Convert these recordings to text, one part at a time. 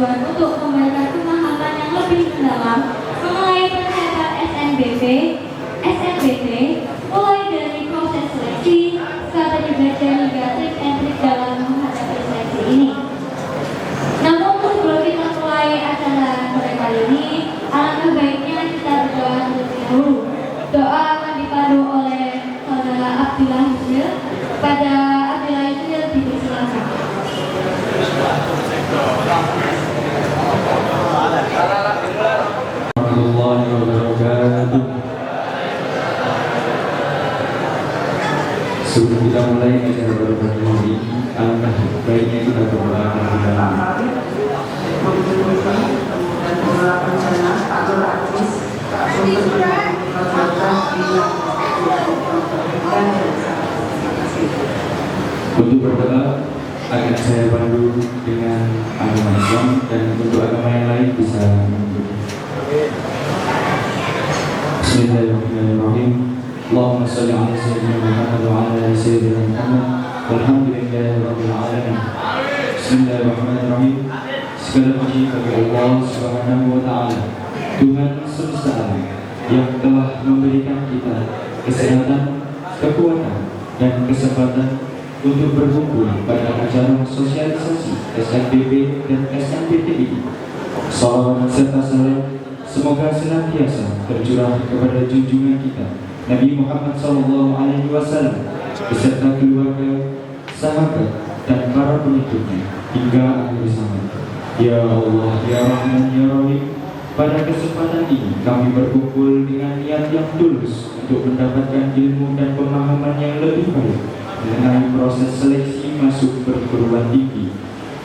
bertujuan untuk memberikan pemahaman yang lebih mendalam mengenai ternyata SNBP, SNBT, mulai dari proses seleksi, strategi belajar hingga trik and trik dalam menghadapi seleksi ini. Namun sebelum kita mulai acara pada kali ini, alangkah baiknya kita berdoa terlebih dahulu. Doa akan dipandu oleh saudara Abdillah Yusril. Pada Abdillah Yusril dipersilakan. Warahmatullahi wabarakatuh. Sebelum kita mulai acara pada pagi hari ini, alangkah baiknya kita berdoa terlebih dahulu. Untuk berdoa akan saya pandu dengan agama Islam, dan untuk agama yang lain bisa mengikuti. Bismillahirrahmanirrahim. Allahumma shalli ala sayyidina Muhammad wa ala ali sayyidina Muhammad walhamdulillahi rabbil alamin. Bismillahirrahmanirrahim. Segala puji bagi Allah Subhanahu wa taala, Tuhan semesta alam, yang telah memberikan kita kesehatan, kekuatan, dan kesempatan untuk berkumpul pada acara sosialisasi SNBP dan SNBT ini. Salawat serta salam semoga senantiasa tercurah kepada junjungan kita Nabi Muhammad SAW beserta keluarga, sahabat, dan para pengikutnya hingga akhir zaman. Ya Allah, Ya Rahman, Ya Rahim, pada kesempatan ini kami berkumpul dengan niat yang tulus untuk mendapatkan ilmu dan pemahaman yang lebih baik mengenai proses seleksi masuk perguruan tinggi.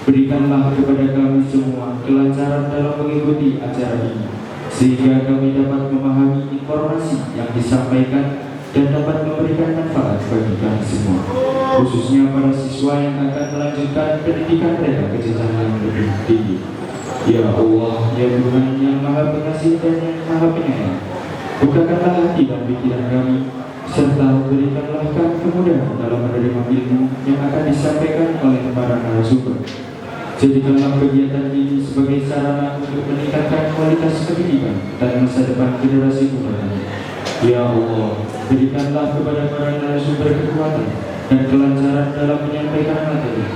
Berikanlah kepada kami semua kelancaran dalam mengikuti acara ini, sehingga kami dapat memahami informasi yang disampaikan dan dapat memberikan manfaat bagi kami semua, khususnya para siswa yang akan melanjutkan pendidikan mereka ke jenjang yang lebih tinggi. Ya Allah, Ya Tuhan yang Maha Pengasih dan yang Maha Penyayang, bukakanlah hati dan pikiran kami, serta berikanlah kami kemudahan dalam menerima ilmu yang akan disampaikan oleh para narasumber. Jadikanlah kegiatan ini sebagai sarana untuk meningkatkan kualitas pendidikan dan masa depan generasi muda. Ya Allah, berikanlah kepada para narasumber kekuatan dan kelancaran dalam menyampaikan materi.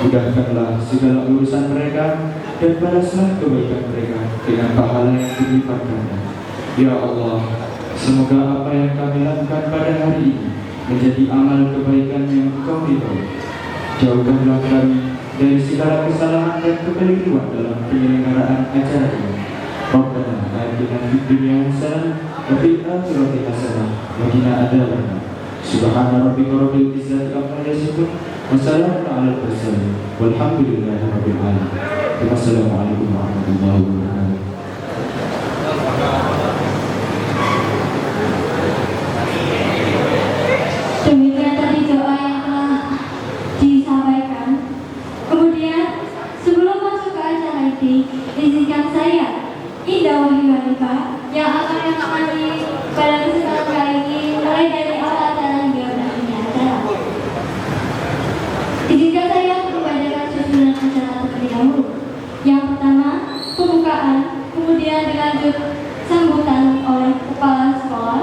Mudahkanlah segala urusan mereka dan balaslah kebaikan mereka dengan pahala yang berlipat ganda. Ya Allah, semoga apa yang kami lakukan pada hari ini menjadi amal kebaikan yang Engkau ridhoi. Jauhkanlah kami dari segala kesalahan dan kekeliruan dalam penyelenggaraan acara ini. Rabbana atina fid dunya hasanah wa fil akhirati hasanah wa qina adzabannar. Subhana rabbika rabbil izzati amma yasifun wa salamun 'alal mursalin walhamdulillahi rabbil alamin. Wassalamualaikum warahmatullahi wabarakatuh. Demikian tadi doa yang telah disampaikan. Kemudian sebelum masuk ke acara ini, izinkan saya Indah Wahyu Hanifah yang akan menemani pada kesempatan kali ini mulai dari awal acara hingga berakhirnya acara. Izinkan saya untuk membacakan susunan acara terlebih dahulu. Yang pertama, pembukaan, kemudian dilanjut sambutan oleh kepala sekolah,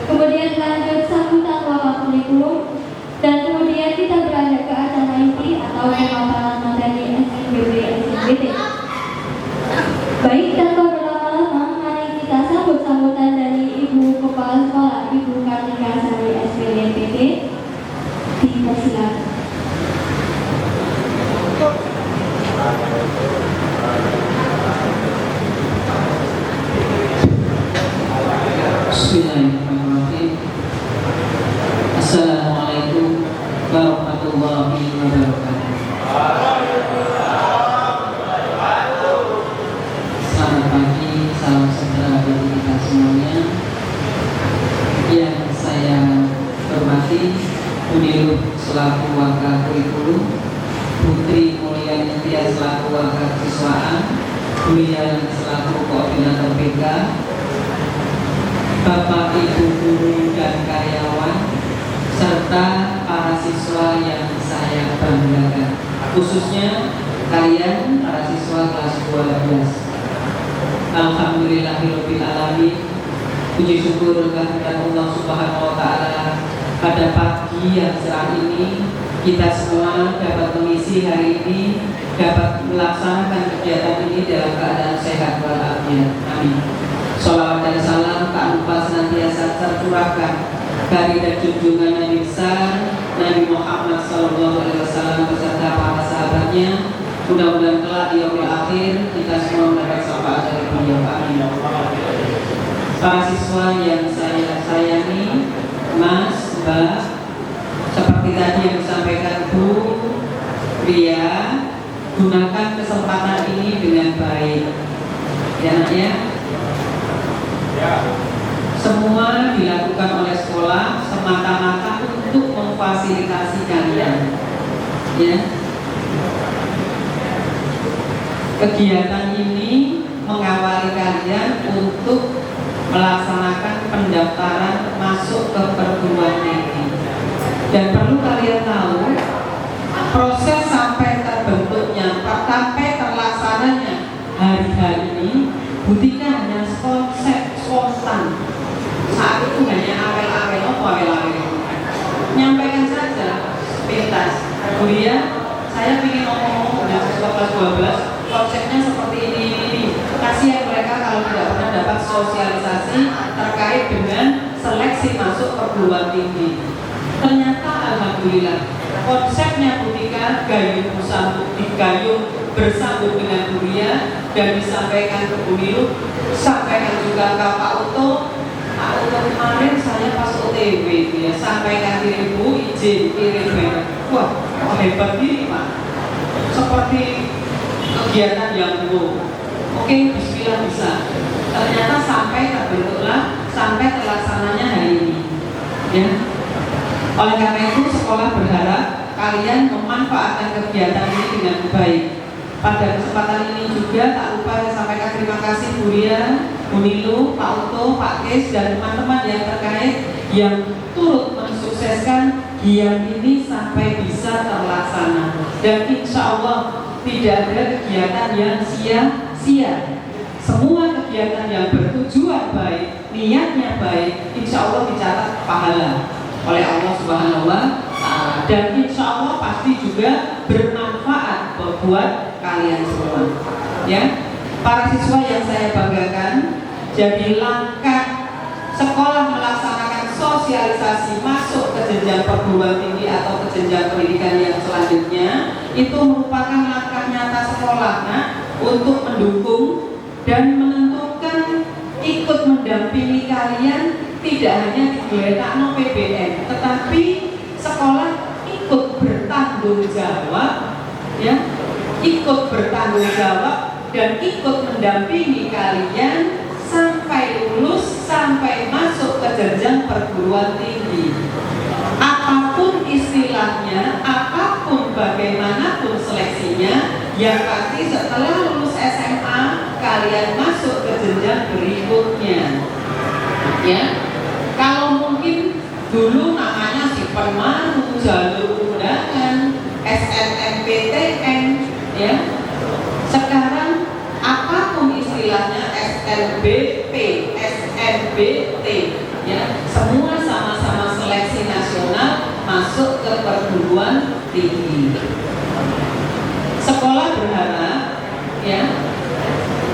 kemudian dilanjut sambutan wabah kurikulum, dan kemudian kita beranjak ke acara inti atau pemaparan materi SNBP SNBT. Baik, tanpa berlama-lama, mari kita sambut sambutan dari Ibu Kepala Sekolah, Ibu Kartika Sari SPDMPT. Dipersilakan. Bismillahirrahmanirrahim. Assalamualaikum warahmatullahi wabarakatuh. Selamat pagi, salam sejahtera bagi kita semuanya. Yang saya hormati Uniluh selaku Wakil Kurikulum, Putri Mulyani Tias selaku Wakil Siswaan, Bulian selaku Koordinator BK, Bapak Ibu guru dan karyawan, serta para siswa yang saya banggakan, khususnya kalian para siswa kelas 12. Alhamdulillahirabbil alamin. Puji syukur kehadirat Allah Subhanahu wa taala pada pagi yang cerah ini kita semua dapat mengisi hari ini, dapat melaksanakan kegiatan ini dalam keadaan sehat walafiat. Amin. Sholawat dan salam tak lupa senantiasa tercurahkan dari dan junjungan Nabi besar Nabi Muhammad SAW beserta para sahabatnya. Mudah-mudahan kelak di yaumil akhir kita semua mendapat syafaat dari beliau. Amin. Para siswa yang saya sayangi, Mas, Mbak, seperti tadi yang disampaikan Bu Ria, gunakan kesempatan ini dengan baik. Ya, Nak ya. Semua dilakukan oleh sekolah semata-mata untuk memfasilitasi kalian. Ya. Kegiatan ini mengawali kalian untuk melaksanakan pendaftaran masuk ke perguruan tinggi. Dan perlu kalian tahu, proses sampai terbentuknya, sampai terlaksananya hari-hari ini, Butika hanya konsep spontan. Saat itu hanya awel-awel. Nyampaikan saja, pintas. Kuliah, saya ingin ngomong dengan siswa kelas 12, konsepnya seperti ini. Kasihan mereka kalau tidak pernah dapat sosialisasi terkait dengan seleksi masuk perguruan tinggi. Ternyata alhamdulillah konsepnya Butika gayung bersambut dengan kuliah dan disampaikan ke Bu Nilu, sampaikan juga ke Pak Uto. Pak Uto kemarin saya pas OTW ya, sampaikan kirim Bu, izin kirim. Wah, hebat ini Pak. Seperti kegiatan yang dulu. Oke, bismillah bisa. Ternyata sampai terbentuklah, sampai terlaksananya hari ini. Ya. Oleh karena itu, sekolah berharap kalian memanfaatkan kegiatan ini dengan baik. Pada kesempatan ini juga tak lupa saya sampaikan terima kasih Bu Ria, Bu Nilu, Pak Uto, Pak Kes, dan teman-teman yang terkait yang turut mensukseskan giat ini sampai bisa terlaksana. Dan insya Allah tidak ada kegiatan yang sia-sia. Semua kegiatan yang bertujuan baik, niatnya baik, insya Allah dicatat pahala oleh Allah Subhanahu wa Ta'ala. Dan insya Allah pasti juga bermanfaat buat kalian semua. Ya, para siswa yang saya banggakan, jadi langkah sekolah melaksanakan sosialisasi masuk ke jenjang perguruan tinggi atau ke jenjang pendidikan yang selanjutnya itu merupakan langkah nyata sekolah untuk mendukung dan menentukan ikut mendampingi kalian tidak hanya digeletakno PBN, tetapi sekolah ikut bertanggung jawab, ya, ikut bertanggung jawab dan ikut mendampingi kalian sampai lulus, sampai masuk ke jenjang perguruan tinggi. Apapun istilahnya, apapun bagaimanapun seleksinya, yang pasti setelah lulus SMA kalian masuk ke jenjang berikutnya. Ya, kalau mungkin dulu namanya Sipenmaru, jalur undangan, SNMPTN, ya. Sekarang apapun istilahnya SNBP, SNBT, ya, semua sama-sama seleksi nasional masuk ke perguruan tinggi. Sekolah berharap, ya,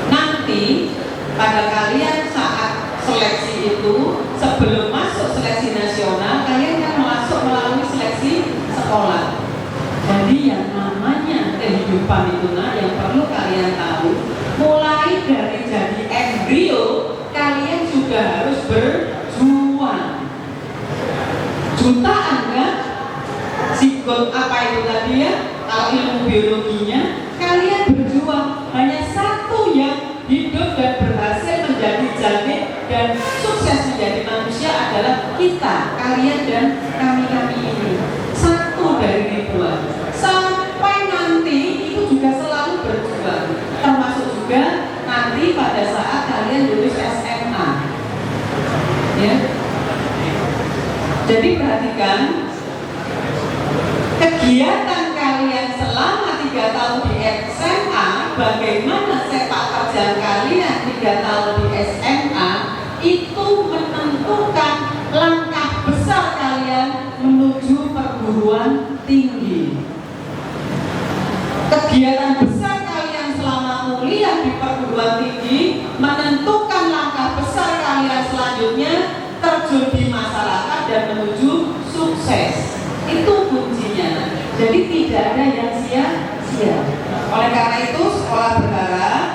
nanti pada kalian saat seleksi itu sebelum masuk seleksi nasional kalian kan masuk melalui seleksi sekolah. Jadi yang namanya kehidupan itu yang perlu kalian tahu, mulai dari jadi embrio kalian juga harus berjuang. Jutaan kan? Zigot apa itu tadi ya? Kalau ilmu biologinya kalian berjuang. Hanya satu yang hidup dan berhasil menjadi janin dan sukses menjadi manusia adalah kita, kalian dan kami-kami ini. Satu dari ribuan. Sampai nanti itu juga kuliah di perguruan tinggi, menentukan langkah besar kalian selanjutnya, terjun di masyarakat dan menuju sukses. Itu kuncinya. Jadi tidak ada yang sia-sia. Oleh karena itu sekolah berharap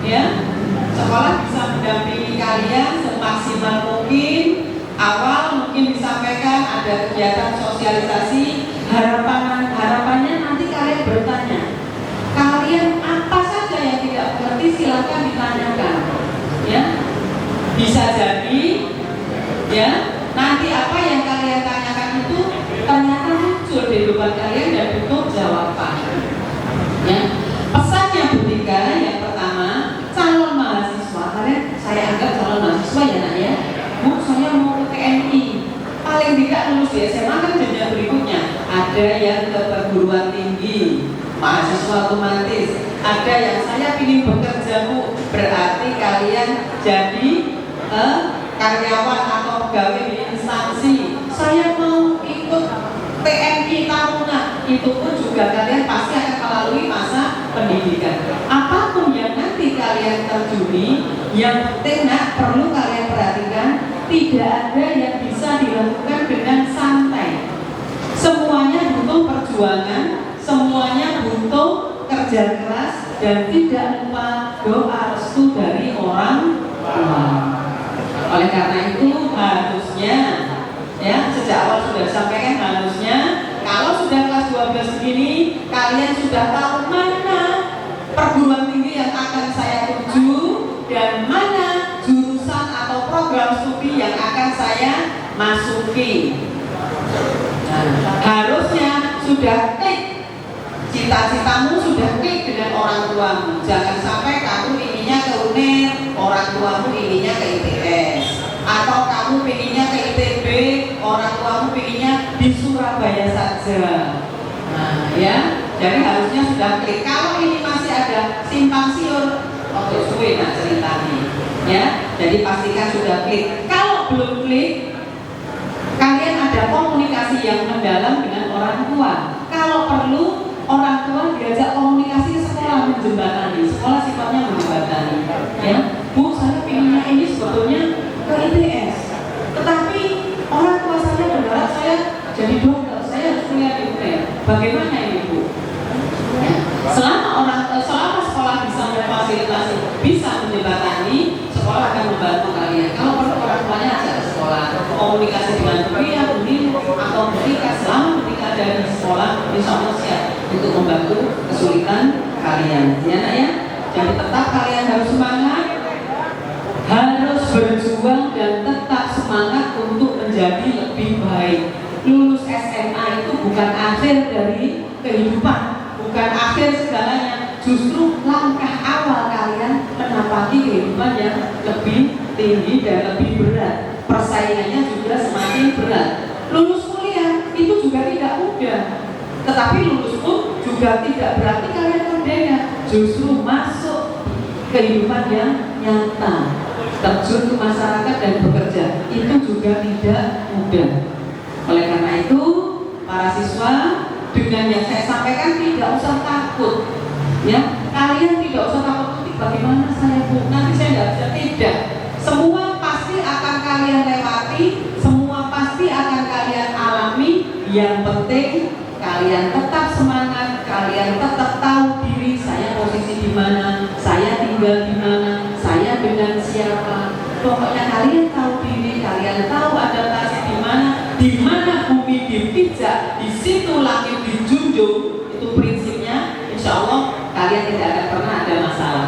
ya, sekolah bisa mendampingi kalian semaksimal mungkin. Awal mungkin disampaikan ada kegiatan sosialisasi, harapannya nanti kalian bertanya, kalian apa saja yang tidak mengerti silakan ditanyakan, ya. Bisa jadi, ya, nanti apa yang kalian tanyakan itu ternyata muncul di depan kalian dan butuh jawaban. Ya, pesannya bertiga. Yang pertama, calon mahasiswa, kalian saya anggap calon mahasiswa ya nak ya. Bu, saya mau ke TNI. Paling tidak lulus di SMA kan jenjang berikutnya. Ada yang ke perguruan tinggi, mahasiswa otomatis. Ada yang saya pilih bekerja Bu, berarti kalian jadi karyawan atau pegawai di instansi. Saya mau ikut TNI Taruna, itu pun juga kalian pasti akan melalui masa pendidikan. Apapun yang nanti kalian terjuni, yang penting nak perlu kalian perhatikan, tidak ada yang bisa dilakukan dengan santai. Semuanya butuh perjuangan, semuanya butuh kerja keras, dan tidak lupa doa restu dari orang tua. Oleh karena itu harusnya, ya, sejak awal sudah disampaikan, harusnya kalau sudah kelas 12 begini, kalian sudah tahu mana perguruan tinggi yang akan saya tuju dan mana jurusan atau program studi yang akan saya masuki. Nah, harusnya sudah klik, cita-citamu sudah klik dengan orang tuamu. Jangan sampai kamu inginnya ke UNER, orang tuamu inginnya ke ITS, atau kamu inginnya ke ITB, orang tuamu inginnya di Surabaya saja. Nah, ya, jadi harusnya sudah klik. Kalau ini masih ada simpang siur, untuk suwe nak ceritanya, ya. Jadi pastikan sudah klik. Kalau belum klik, kalian ada komunikasi yang mendalam dengan orang tua. Kalau perlu, orang tua diajak komunikasi ke sekolah, menjembatani. Sekolah sifatnya menjembatani, ya. Bu, saya pinginnya ini sebetulnya ke ITS, tetapi orang tua saya berharap saya jadi dokter, saya harus kuliah di UNER. Bagaimana ini Bu? Ya. Selama sekolah bisa memfasilitasi, bisa menjembatani, sekolah akan membantu kalian. Kalau perlu orang tuanya ajak ke sekolah, komunikasi dengan kuliah, atau ketika selama ketika ada di sekolah, insya Allah siap untuk membantu kesulitan kalian. Ya nak ya. Jadi tetap kalian harus semangat, harus berjuang dan tetap semangat untuk menjadi lebih baik. Lulus SMA itu bukan akhir dari kehidupan, bukan akhir segalanya. Justru langkah awal kalian menapaki kehidupan yang lebih tinggi dan lebih berat. Persaingannya juga semakin berat. Lulus kuliah itu juga tidak mudah, tetapi lulus pun juga tidak berarti kalian merdeka. Justru masuk kehidupan yang nyata, terjun ke masyarakat dan bekerja, itu juga tidak mudah. Oleh karena itu, para siswa, dengan yang saya sampaikan tidak usah takut, ya. Kalian tidak usah takut, bagaimana saya Bu, nanti saya tidak. Semua pasti akan kalian lewati, semua pasti akan kalian alami. Yang penting kalian tetap semangat, kalian tetap tahu diri saya posisi di mana, saya tinggal di mana, saya dengan siapa. Pokoknya kalian tahu diri, kalian tahu adaptasi di mana bumi dipijak, di situ langit dijunjung. Itu prinsipnya. Insya Allah kalian tidak akan pernah ada masalah.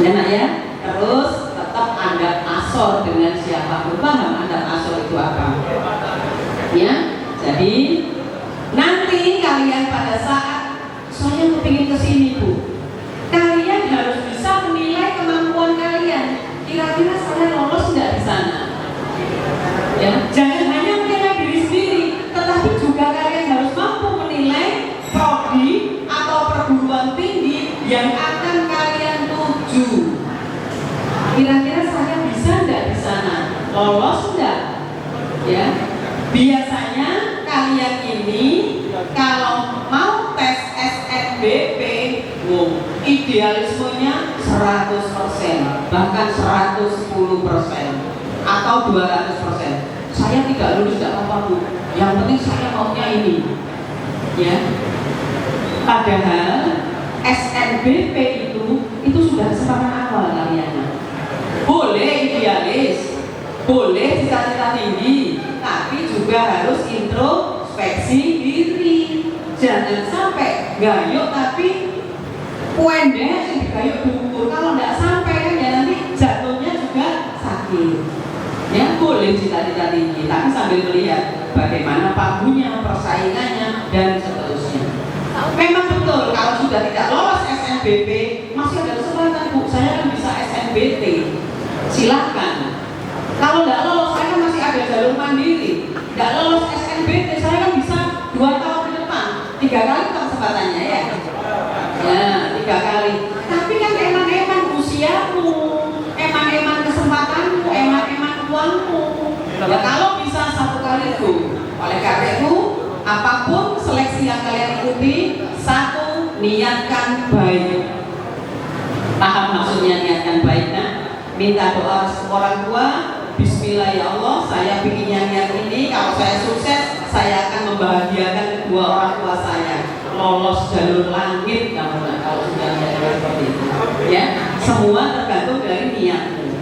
Ya nak ya. Terus tetap Anda asor dengan siapa. Paham Anda asor itu apa? Ya. Jadi nanti kalian pada saat saya kepingin kesini Bu, kalian harus bisa menilai kemampuan kalian. Kira-kira saya lolos nggak di sana? Ya, jangan hanya menilai diri sendiri, tetapi juga kalian harus mampu menilai prodi atau perguruan tinggi yang akan kalian tuju. Kira-kira saya bisa nggak di sana? Lolos nggak? Ya, biasanya kalian ini kalau mau tes SNBP, ID idealismenya 100%, bahkan 110% atau 200%. Saya tidak lulus tidak apa-apa Bu, yang penting saya maunya ini, ya. Padahal SNBP itu sudah kesempatan awal kalian. Boleh idealis, boleh cita-cita tinggi, tapi juga harus introspeksi diri. Jangan sampai gayuk tapi pendek yang digayuk dukur. Kalau tidak sampai kan ya nanti jatuhnya juga sakit. Ya boleh cita-cita tinggi, tapi sambil melihat bagaimana pagunya, persaingannya, dan seterusnya. Memang betul kalau sudah tidak lolos SNBP masih ada kesempatan Bu, saya kan bisa SNBT. Silahkan. Kalau tidak lolos saya kan masih ada jalur mandiri. Tidak lolos SNBT saya kan bisa 2 tahun ke depan, 3 kali kesempatannya ya. Ya 3 kali. Tapi kan eman-eman usiamu, eman-eman kesempatanmu, eman-eman uangmu. Ya kalau bisa 1 kali itu. Oleh karena itu apapun seleksi yang kalian ikuti, 1, niatkan baik. Paham maksudnya niatkan baik? Nah, minta doa orang tua. Bismillah ya Allah, saya bikinnya niat ini. Kalau saya sukses, saya akan membahagiakan kedua orang tua saya. Lolos jalur langit kamu kalau sudah niat seperti itu. Ya, semua tergantung dari niatmu.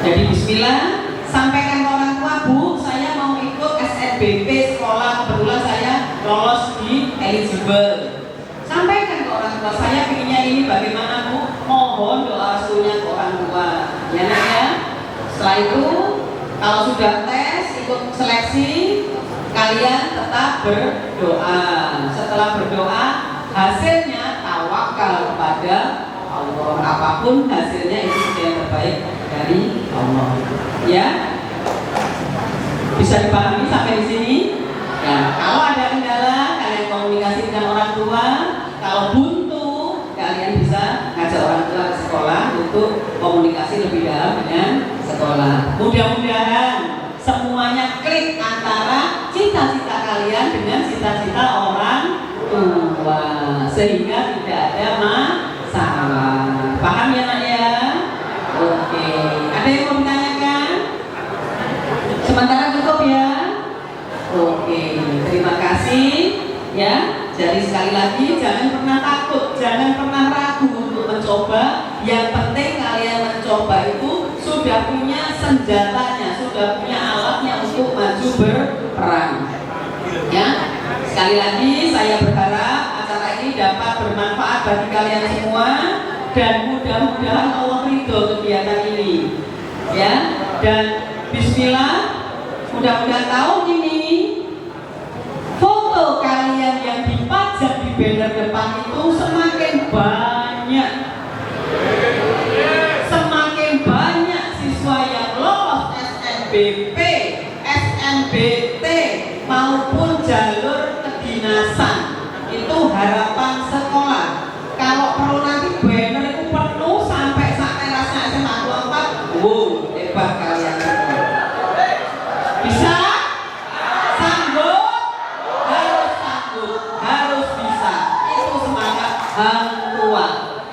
Jadi Bismillah, sampaikan ke orang tua, Bu, saya mau ikut SNBP sekolah, kebetulan saya lolos di eligible. Sampaikan ke orang tua, saya pinginnya ini bagaimana Bu? Mohon doa restunya ke orang tua. Ya nak ya. Setelah itu, kalau sudah tes, ikut seleksi, kalian tetap berdoa. Setelah berdoa, hasilnya tawakal kepada Allah. Apapun hasilnya itu sudah yang terbaik dari Allah. Ya, bisa dipahami sampai di sini? Ya, kalau ada kendala, kalian komunikasi dengan orang tua. Kalau buntu, kalian bisa ngajak orang tua ke sekolah untuk komunikasi lebih dalam dengan sekolah. Mudah-mudahan semuanya klik antara cita-cita kalian dengan cita-cita orang tua, sehingga tidak ada masalah. Paham ya nak ya? Oke. Ada yang mau ditanyakan? Sementara cukup ya. Oke. Terima kasih ya. Jadi sekali lagi jangan pernah takut, jangan pernah ragu untuk mencoba. Yang penting kalian mencoba itu sudah punya senjatanya, sudah punya alatnya untuk maju berperang. Ya, sekali lagi saya berharap acara ini dapat bermanfaat bagi kalian semua dan mudah-mudahan Allah ridho kegiatan ini. Ya, dan Bismillah, mudah-mudahan tahun ini foto kalian yang dipajang di banner depan itu semakin banyak. Semakin banyak siswa yang lolos SNBP, SNBT maupun jalur kedinasan. Itu harapan sekolah. Kalau perlu nanti banner itu penuh sampai terasnya SMA 24. Wow, hebat kalian semua. Bisa? Sanggup? Harus bisa. Itu semangat hang tua.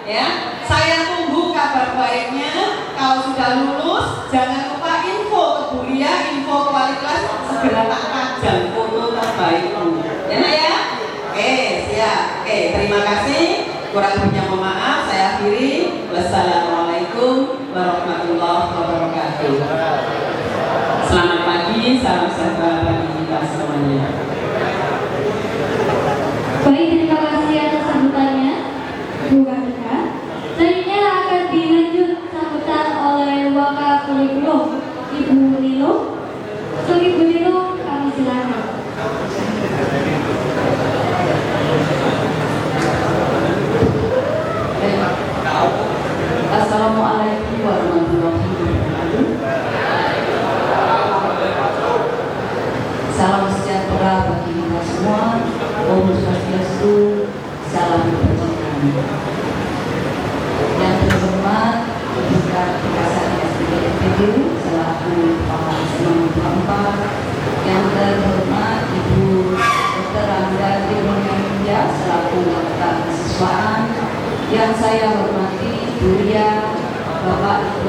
Ya, saya tunggu kabar baiknya. Kalau sudah lulus, jangan lupa info ke kuliah, info ke wali kelas, segera tak pajang foto terbaikmu. Ya nak ya? Oke, siap. Oke, terima kasih. Kurang lebihnya mohon maaf. Saya akhiri. Wassalamualaikum warahmatullahi wabarakatuh. Selamat pagi, salam sejahtera bagi kita semuanya. Baik, terima kasih atas sambutannya, Bu Kandika. Selanjutnya akan dilanjut sambutan oleh Wakakurikulum, Ibu Lilo. Untuk Ibu Lilo, kami silakan. Assalamualaikum warahmatullahi wabarakatuh. Salam sejahtera bagi kita semua. Om Swastiastu, salam kebajikan. Yang terhormat Ibu Kartika Satya SDPD selaku Kepala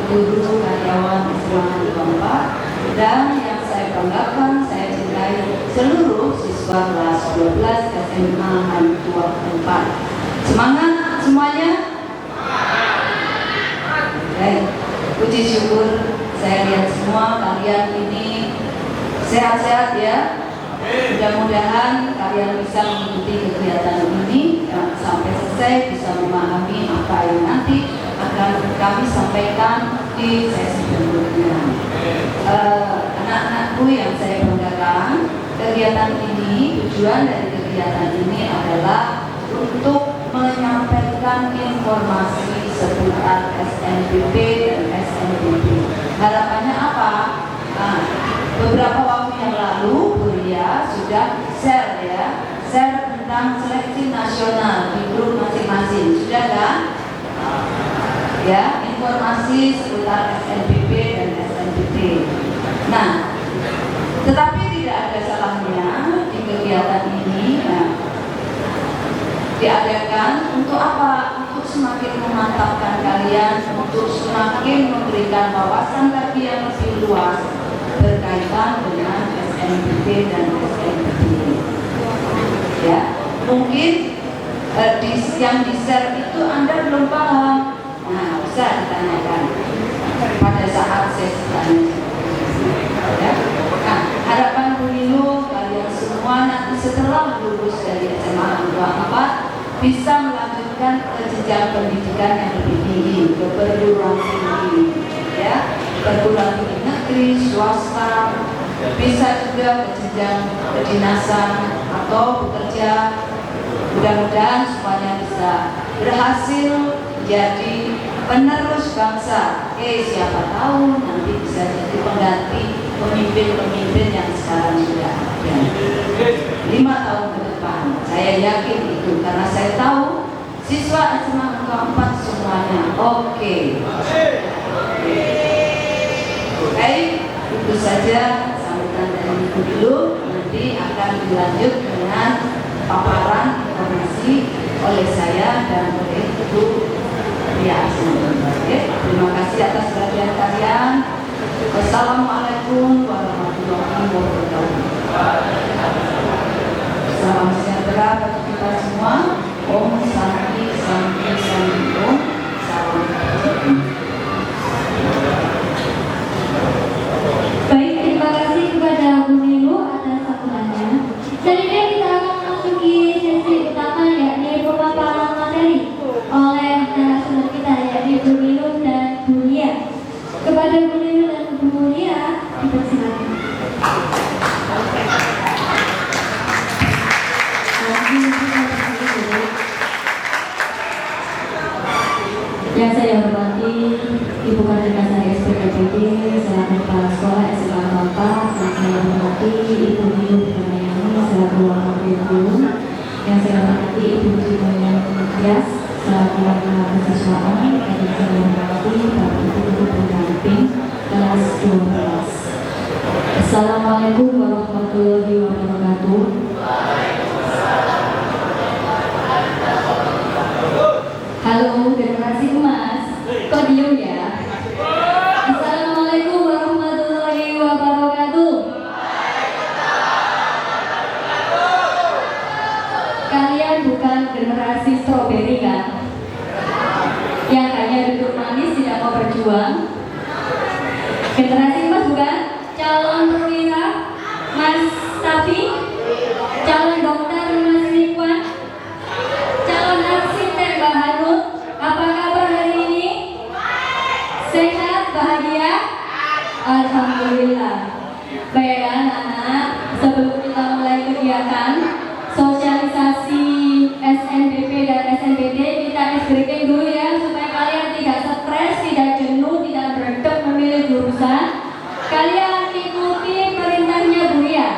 guru, karyawan Semangat 24, dan yang saya banggakan, saya cintai seluruh siswa kelas 12 SMA Hantua 4. Semangat semuanya. Baik, puji syukur saya lihat semua kalian ini sehat-sehat ya. Mudah-mudahan kalian bisa mengikuti kegiatan ini sampai selesai, bisa memahami apa yang nanti akan kami sampaikan di sesi berikutnya. Anak-anakku yang saya banggakan, kegiatan ini, tujuan dari kegiatan ini adalah untuk menyampaikan informasi seputar SNBP dan SNBP. Harapannya apa? Beberapa waktu yang lalu Buria sudah share tentang seleksi nasional di grup masing-masing, sudah kan? Ya, informasi seputar SNBP dan SNBP. Nah, tetapi tidak ada salahnya di kegiatan ini diadakan untuk apa? Untuk semakin memantapkan kalian, untuk semakin memberikan wawasan lagi yang lebih luas berkaitan dengan SNBP dan SNBP. Ya, mungkin yang di-share itu Anda belum paham. Nah, bisa ditanyakan pada saat sesi tanya. Ya. Nah, harapan Bumilu kalian semua nanti setelah lulus dari SMA 24 bisa melanjutkan ke jenjang pendidikan yang lebih tinggi, ke perguruan tinggi, ya, perguruan tinggi negeri, swasta, bisa juga ke jenjang kedinasan atau bekerja. Mudah-mudahan semuanya bisa berhasil jadi penerus bangsa. Siapa tahu nanti bisa jadi pengganti pemimpin-pemimpin yang sekarang sudah ada. 5 tahun ke depan, saya yakin itu karena saya tahu siswa SMA 4 semuanya oke. Baik, itu saja sambutan dari Ibu dulu. Nanti akan dilanjut dengan paparan informasi oleh saya dan oleh Ibu Ria Asma. Terima kasih atas perhatian kalian. Wassalamualaikum warahmatullahi wabarakatuh. Salam sejahtera bagi kita semua. Om Santi Santi Santi Om. Salam. Baik, terima kasih kepada Bu Nilu atas sambutannya. Selanjutnya kita akan memasuki sesi utama, yakni pemaparan materi oleh narasumber kita, yakni Bu Nilu dan Bu Lia. Kepada Bu Nilu dan Bu Lia, dipersilakan. Yang saya hormati Ibu Kadekasari SPKPD selaku kepala sekolah SMA 4, yang saya hormati Ibu Nilu Purnayani selaku wakil guru, yang saya hormati Ibu Julian Tias selaku wakil mahasiswaan, dan yang saya hormati Bapak Ibu Guru pendamping kelas 12. Assalamualaikum warahmatullahi wabarakatuh. Halo, generasi emas. Kok diem ya? Assalamualaikum warahmatullahi wabarakatuh. Kalian bukan generasi stroberi kan? Yang hanya duduk manis tidak mau berjuang. Generasi emas bukan? Calon perwira Mas Tafi, calon dokter Mas Ridwan, calon arsitek Mbak Hanut. Apa kabar hari ini? Sehat, bahagia? Alhamdulillah. Baik anak-anak, sebelum kita mulai kegiatan sosialisasi SNBP dan SNBD, kita ice breaking dulu ya, supaya kalian tidak stres, tidak jenuh, tidak beredep memilih jurusan. Kalian ikuti perintahnya Bu Ria.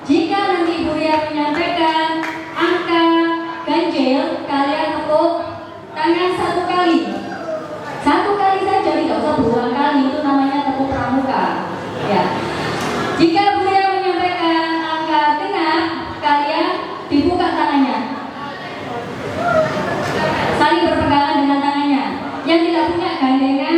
Jika nanti Bu Ria menyampaikan angka ganjil, kalian tepuk tangan 1 kali. 1 kali saja, tidak usah berulang kali, itu namanya tepuk pramuka. Ya. Jika Bu Ria menyampaikan angka genap, kalian dibuka tangannya. Saling berpegangan dengan tangannya. Yang tidak punya gandengan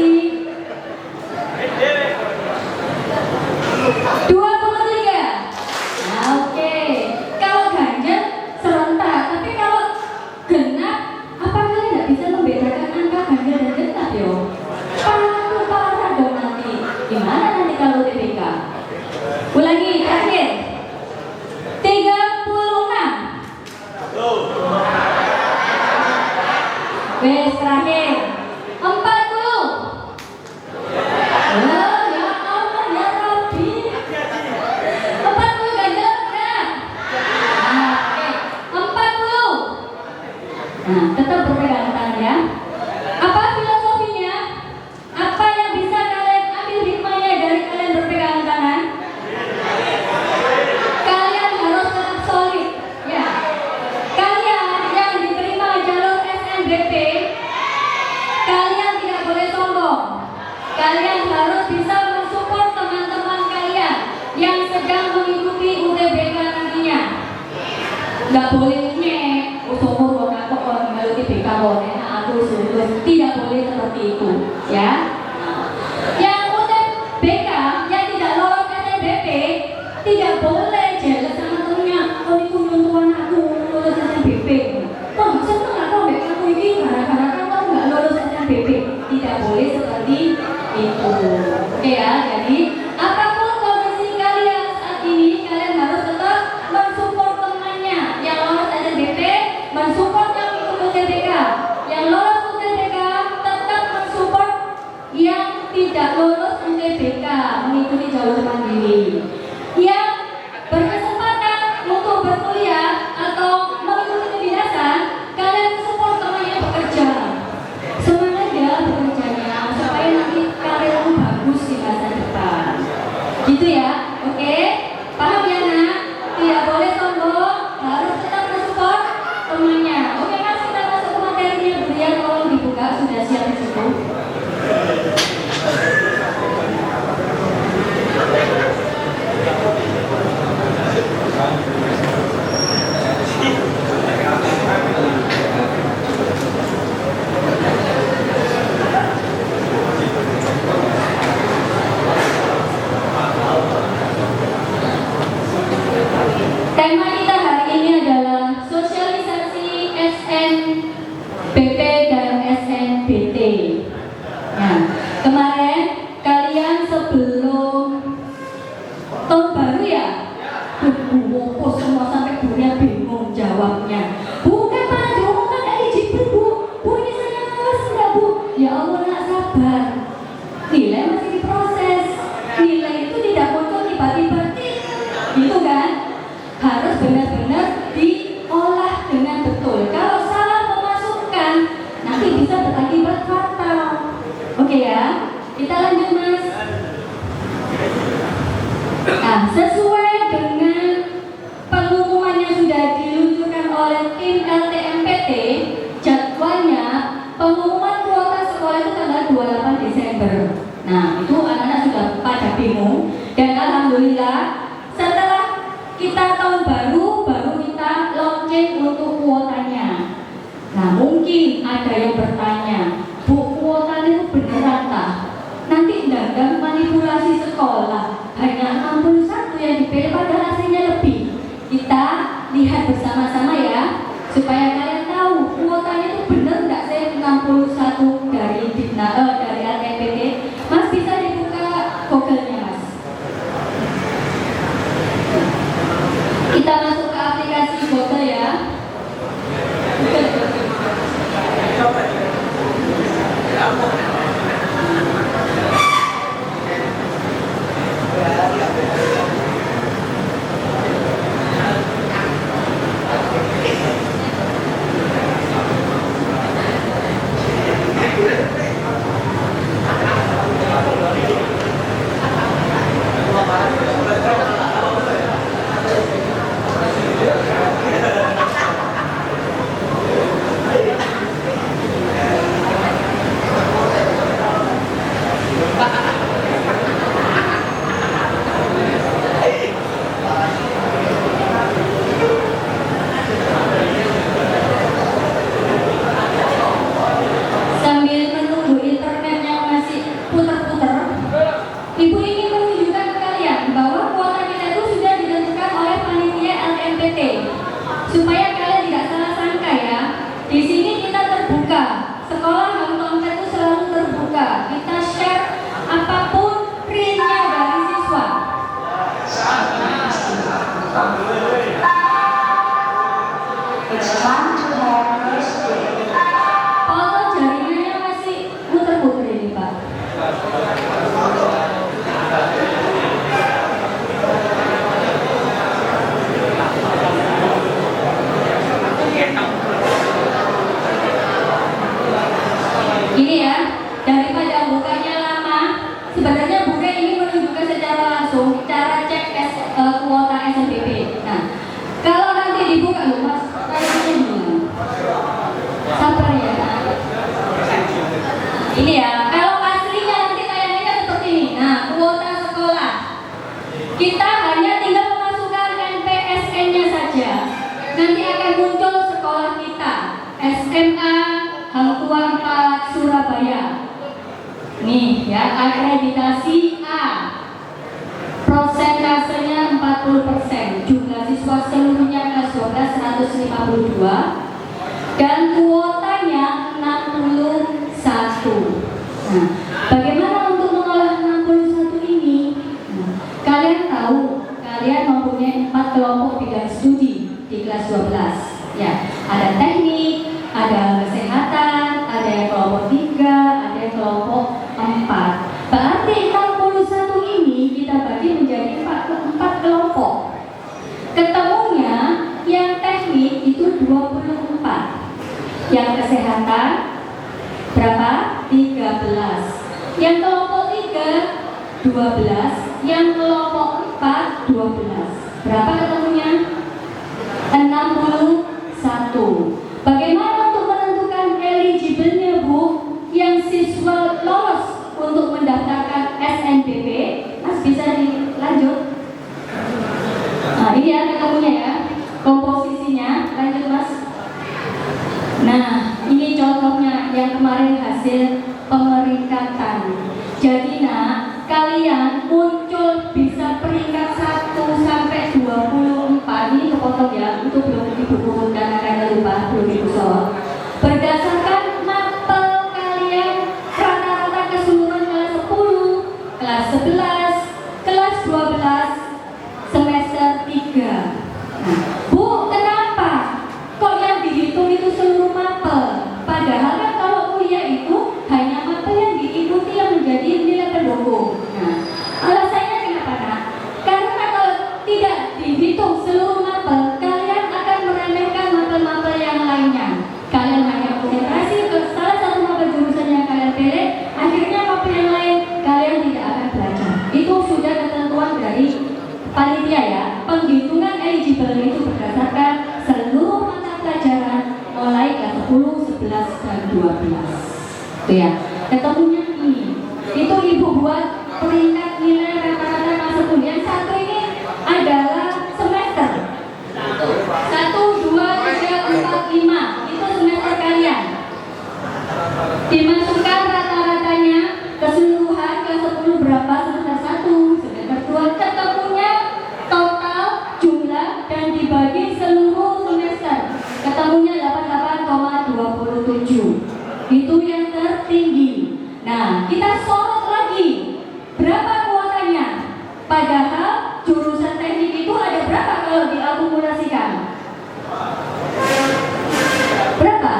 kasih. 23. Nah, oke. Kalau ganjil serentak, tapi kalau genap, apa kalian nggak bisa membedakan angka ganjil dan genap yo? Parah dong nanti. Gimana nanti kalau TBK? Ulangi, terakhir. 36. Wes terakhir. 40. Oh, ya Allah, ya Rabbi. 40 ganjil genap. Nah, oke. 40. Nah, tetap berpegang tangan ya. Apa filosofinya? Apa yang bisa kalian ambil hikmahnya dari kalian berpegang tangan? Kalian harus tetap solid, ya. Kalian yang diterima jalur SNBP, kalian tidak boleh sombong. Kalian harus bisa mensupport teman-teman kalian yang sedang mengikuti UTBK nantinya. Nggak boleh usumur kok aku orang mengikuti BK boleh, aku suruh. Tidak boleh seperti itu, ya. Yang UTBK yang tidak lolos SNBP tidak boleh jelas sama temennya. Oh ini nyuntuhan aku lulus SNBP. Kok seneng aku ambek aku ini gara-gara kamu nggak lulus SNBP. Tidak boleh seperti itu. Oke ya, jadi apapun kondisi kalian saat ini, kalian harus tetap mensupport temannya yang lolos SNBP, mensupport yang ikut UTBK. Yang lolos UTBK tetap mensupport yang tidak lolos UTBK mengikuti jalur mandiri. Yang berkesempatan untuk berkuliah atau mengikuti kedinasan, kalian support temannya bekerja. Semangat ya bekerjanya supaya nanti karirmu bagus di masa depan. Gitu ya, oke? Paham ya nak? Tidak boleh sombong, harus tetap mensupport temannya. Oke mas, kita masuk ke materinya dulu ya, tolong dibuka, sudah siap di situ. Tema kita hari ini adalah sosialisasi SNBP dan SNBT. Nah, kemarin kalian sebelum tahun baru ya, bu semua sampai bunya bingung jawabnya. Bukan pada diomongkan eligible bu ini saya lolos enggak bu? Ya Allah nak sabar. Nilai masih diproses. Nilai itu tidak muncul tiba-tiba, gitu kan? Harus benar-benar diolah dengan betul. Kalau salah memasukkan, nanti bisa berakibat fatal. Oke ya, kita lanjut mas. Nah, sesuai dengan pengumuman yang sudah diluncurkan oleh tim LTMPT, jadwalnya pengumuman kuota sekolah itu tanggal 28 Desember. daripada bukanya lama, sebenarnya buka ini menunjukkan secara langsung cara cek kuota SNBP. Nah, kalau nanti dibuka loh mas, kayaknya gimana? Sabar ya. Ini ya, kalau aslinya nanti kayaknya seperti ini. Nah, kuota sekolah kita hanya tinggal memasukkan NPSN-nya saja. Nanti akan muncul sekolah kita, SMA Hang Tuah 4 Surabaya. Nih ya, akreditasi A. Prosentasenya 40%, jumlah siswa seluruhnya kelas 12 152 dan kuotanya 61. Nah, bagaimana untuk mengolah 61 ini? Nah, kalian tahu, kalian mempunyai 4 kelompok bidang studi di kelas 12. Ya, ada teknik, ada kesehatan, ada yang kelompok 3, ada yang kelompok 4. Berarti 61 ini kita bagi menjadi 4 kelompok. Ketemunya yang teknik itu 24. Yang kesehatan berapa? 13. Yang kelompok 3 12, yang kelompok 4 12. Berapa ketemunya? 61. Bagaimana untuk menentukan eligible-nya Bu? Yang siswa lolos untuk mendaftarkan SNBP, Mas bisa dilanjut? Nah ini ya ketemunya ya, komposisinya, lanjut Mas. Nah ini contohnya yang kemarin hasil pemeringkatan. Jadi nah, kalian muncul bisa peringkat 1 sampai 24. Ini kepotong ya, itu belum ibu kurunkan karena lupa, belum ibu soal. Berdasarkan mapel kalian rata-rata keseluruhan kelas 10, kelas 11, kelas 12, semester 3. Nah, Bu, kenapa? Kok yang dihitung itu seluruh mapel? Padahal kan kalau kuliah itu hanya mapel yang diikuti yang menjadi nilai pendukung. Nah, alasannya kenapa nak? Karena kalau tidak dihitung seluruh mapel, kalian akan meremehkan mapel-mapel yang lainnya. Kalian hanya konsentrasi ke salah satu mapel jurusan yang kalian pilih, akhirnya mapel yang lain kalian tidak akan belajar. Itu sudah ketentuan dari panitia ya. Penghitungan eligible itu berdasarkan seluruh mata pelajaran mulai kelas 10, 11, dan 12. Itu ya. Ketemunya ini. Itu ibu buat peringkat nilai rata-rata kelas 10. Yang satu ini adalah semester 1, 2, 3, 4, 5. Itu semester kalian. Dimasukkan rata-ratanya keseluruhan kelas 10 berapa semester 1, semester 2, ketemunya total jumlah dan dibagi seluruh semester. Ketemunya 88,27. Itu yang tertinggi. Nah, kita sorot lagi. Berapa kuotanya? Padahal jurusan teknik itu ada berapa kalau diakumulasikan? Berapa?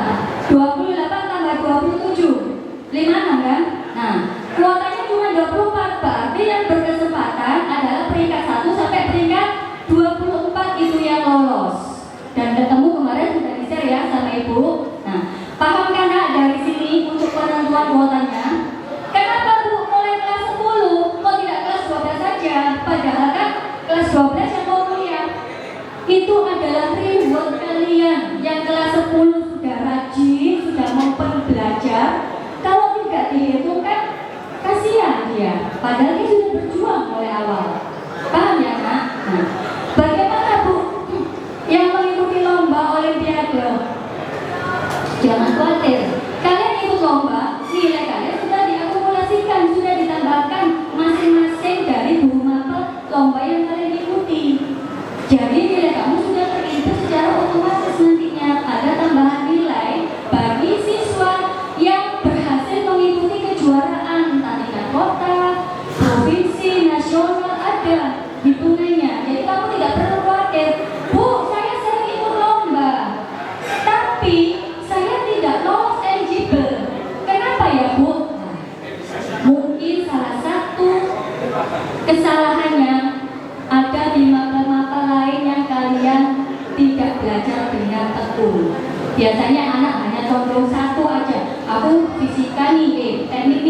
28 tambah 27, 56 kan? Nah, kuotanya cuma 24, berarti yang berkesempatan adalah peringkat 1 sampai peringkat 24 itu yang lolos. Dan ketemu kemarin sudah di-share ya sama Ibu. Nah, paham kan nak dari sini untuk penentuan kuotanya? Kenapa Bu mulai kelas 10? Kok tidak kelas 12 saja? Padahal kan kelas 12 yang mau kuliah itu adalah reward kalian yang kelas 10 sudah rajin, sudah mampu belajar. Kalau tidak dihitung kan kasihan dia, padahal dia sudah berjuang mulai awal. Paham ya nak? Nah, bagaimana Bu yang mengikuti lomba olimpiade? Jangan khawatir, kalian ikut lomba, nilai kalian sudah diakumulasikan, sudah ditambahkan masing-masing dari buku mapel lomba yang kalian ikuti. Jadi nilai kamu sudah terinput secara otomatis nantinya. Ada tambahan nilai bagi siswa yang berhasil mengikuti kejuaraan entah tingkat kota, provinsi, nasional, ada hitungannya. Jadi kamu tidak perlu khawatir, Bu, saya sering ikut lomba, tapi saya tidak lolos eligible. Kenapa ya Bu? Nah, mungkin salah satu kesalahannya ada di mapel-mapel lain yang kalian tidak belajar dengan tekun. Biasanya anak hanya condong satu aja. Aku fisika nih, teknik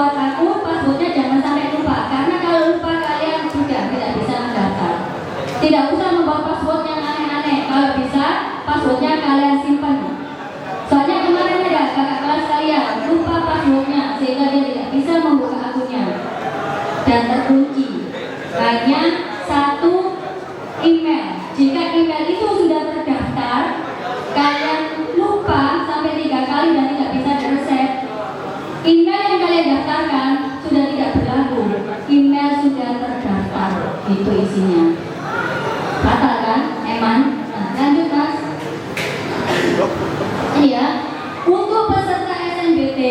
buat aku passwordnya jangan sampai lupa, karena kalau lupa kalian sudah tidak bisa mendaftar. Tidak usah membuat password yang aneh-aneh, kalau bisa passwordnya kalian simpan. Soalnya kemarin ada kakak kelas kalian lupa passwordnya sehingga dia tidak bisa membuka akunnya dan terkunci. Hanya satu email. Jika email itu sudah terdaftar, kalian lupa sampai 3 kali dan tidak bisa di-reset, email yang kalian daftarkan sudah tidak berlaku. Email sudah terdaftar, itu isinya. Fatal kan? Eman? Nah, lanjut mas. Ini ya, untuk peserta SNBT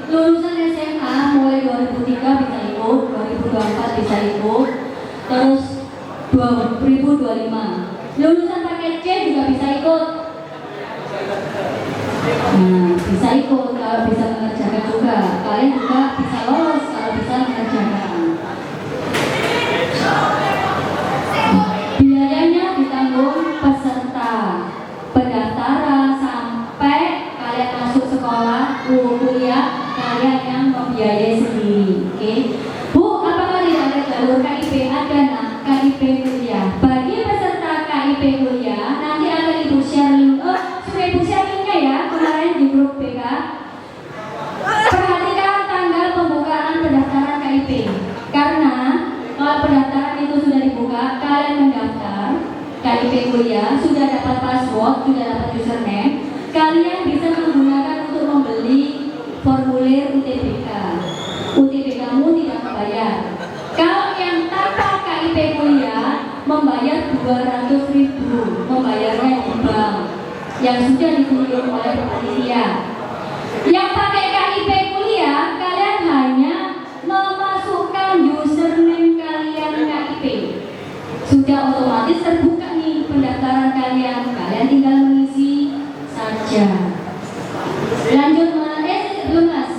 lulusan SMA mulai 2003 bisa ikut, 2024 bisa ikut, terus 2025 lulusan paket C juga bisa ikut. Nah, bisa ikut kalau bisa mengerjakan juga. Kalian juga bisa lolos kalau bisa mengerjakan. Biayanya ditanggung peserta. Pendaftaran sampai kalian masuk sekolah, kuliah, kalian yang membiayai sendiri. Oke? Bu, apakah tidak ada jalur KIP? Ada, nah, KIP kuliah. Bagi peserta KIP kuliah, nanti akan ibu share link. Sudah ibu share linknya ya kemarin di grup BK. Perhatikan tanggal pembukaan pendaftaran KIP, karena kalau pendaftaran itu sudah dibuka, kalian mendaftar KIP kuliah, sudah dapat password, sudah dapat username, kalian bisa menggunakan untuk membeli formulir UTBK. UTBK-mu tidak membayar. Kalau yang tanpa KIP kuliah membayar 200.000, membayarnya di bank yang sudah ditunjuk oleh panitia. Yang pakai KIP kuliah, kalian hanya memasukkan username kalian KIP. Sudah otomatis terbuka nih pendaftaran kalian. Kalian tinggal mengisi saja. Lanjut mas, belum mas.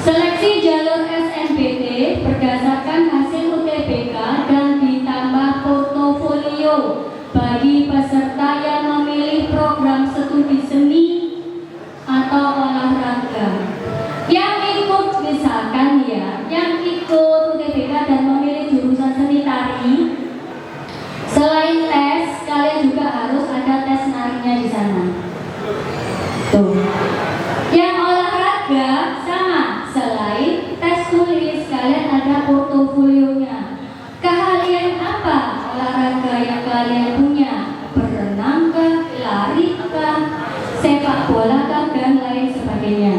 Seleksi jalur SNBT berdasarkan hasil UTBK dan ditambah portofolio bagi peserta yang memilih program studi seni atau olahraga. Yang ikut misalkan ya, yang ikut UTBK dan memilih jurusan seni tari, selain tes, kalian juga harus ada tes narinya di sana. Tuh. Yang olahraga sama, selain tes tulis, kalian ada portofolionya. Keahlian apa olahraga yang kalian punya? Berenang kah, lari kah, sepak bola kah, dan lain sebagainya.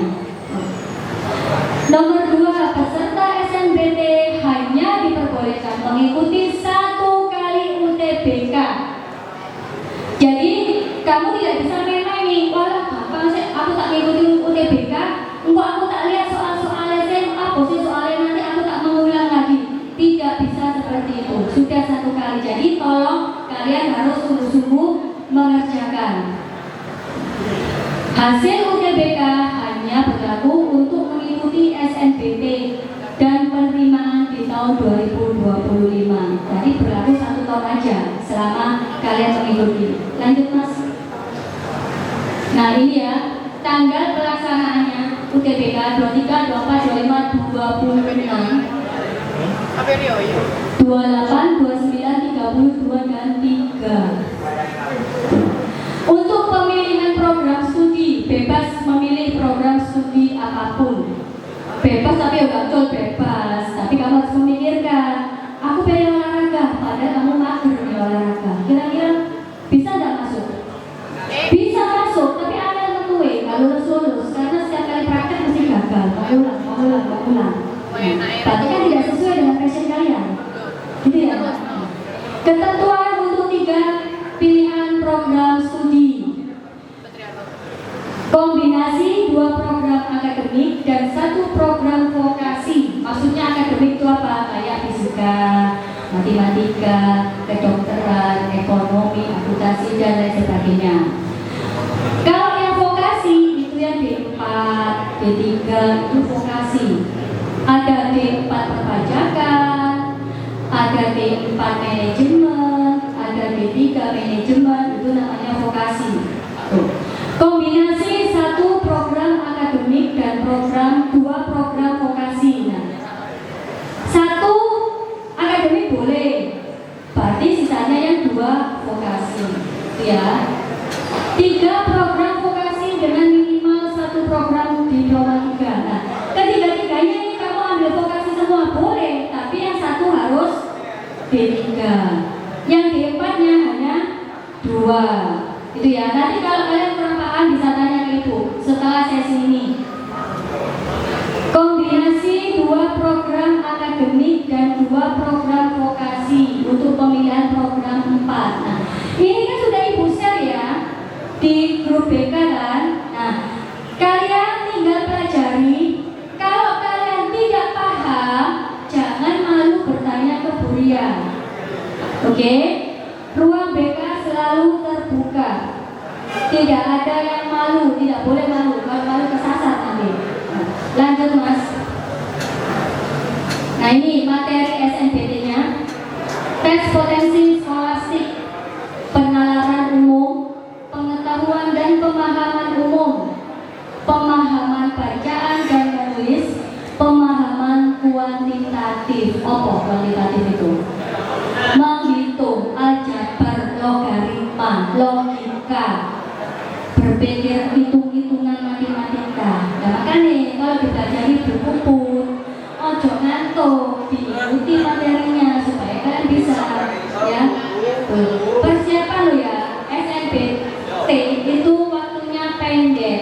Nomor 2, peserta SNBT hanya diperbolehkan mengikuti 1 kali UTBK. Jadi kamu tidak bisa main-main nih, wah gampang sih, aku tak mengikuti UTBK, enggak aku tak lihat soal-soalnya SMA, sih soalnya nanti aku tak mengulang lagi. Tidak bisa seperti itu, sudah 1 kali. Jadi tolong kalian harus sungguh-sungguh mengerjakan. Hasil UTBK hanya berlaku untuk mengikuti SNBT dan penerimaan di tahun 2025. Jadi berlaku 1 tahun aja selama kalian mengikuti. Lanjut mas. Nah ini ya, tanggal pelaksanaannya UTBK 23, 24, 25, 26, 28, 29, 30, 2, dan 3. Untuk pemilihan program studi, bebas memilih program studi apapun. Bebas tapi ya betul bebas. Tapi kamu harus memikirkan, aku pengen olahraga, padahal kamu mager di olahraga. Kira-kira bisa nggak masuk? Bisa masuk, tapi ada yang tentuin nggak lulus, karena setiap kali praktek mesti gagal, mengulang. Berarti kan tidak sesuai dengan passion kalian, gitu ya? Ketentuan untuk 3 pilihan program studi. Kombinasi 2 program akademik dan 1 program vokasi. Maksudnya akademik itu apa? Kayak fisika, matematika, kedokteran, ekonomi, akuntansi, dan lain sebagainya. Kalau yang vokasi itu yang D4, D3 itu vokasi. Ada D4 perpajakan, ada D4 manajemen, ada D3 manajemen, itu namanya vokasi. Tuh. Kombinasi 1 program akademik dan 2 program 3 program vokasi dengan minimal 1 program di bawah 3. Nah, ketiga-tiganya ini kamu ambil vokasi semua boleh, tapi yang satu harus D3. Yang D4-nya hanya 2. Itu ya. Nanti kalau kalian kurang paham bisa tanya ke Ibu setelah sesi ini. Kombinasi 2 program akademik dan 2 program vokasi untuk pemilihan program 4. Nah, ini kan sudah Ibu share ya di grup BK kan. Nah, kalian tinggal pelajari. Kalau kalian tidak paham, jangan malu bertanya ke Bu Ria. Oke? Ruang BK selalu terbuka. Tidak ada yang malu, tidak boleh malu. Kalau malu kesasar nanti. Lanjut Mas. Nah ini materi SNBT-nya. Tes potensi skolastik, penalaran umum, pengetahuan dan pemahaman umum, pemahaman bacaan dan menulis, pemahaman kuantitatif. Apa kuantitatif itu? Menghitung, aljabar, logaritma, logika, berpikir hitung-hitungan matematika. Nah makanya kalau dipelajari buku pun ojo ngantuk, diikuti materinya supaya kalian bisa ya. Persiapan lo ya, SNBT itu waktunya pendek.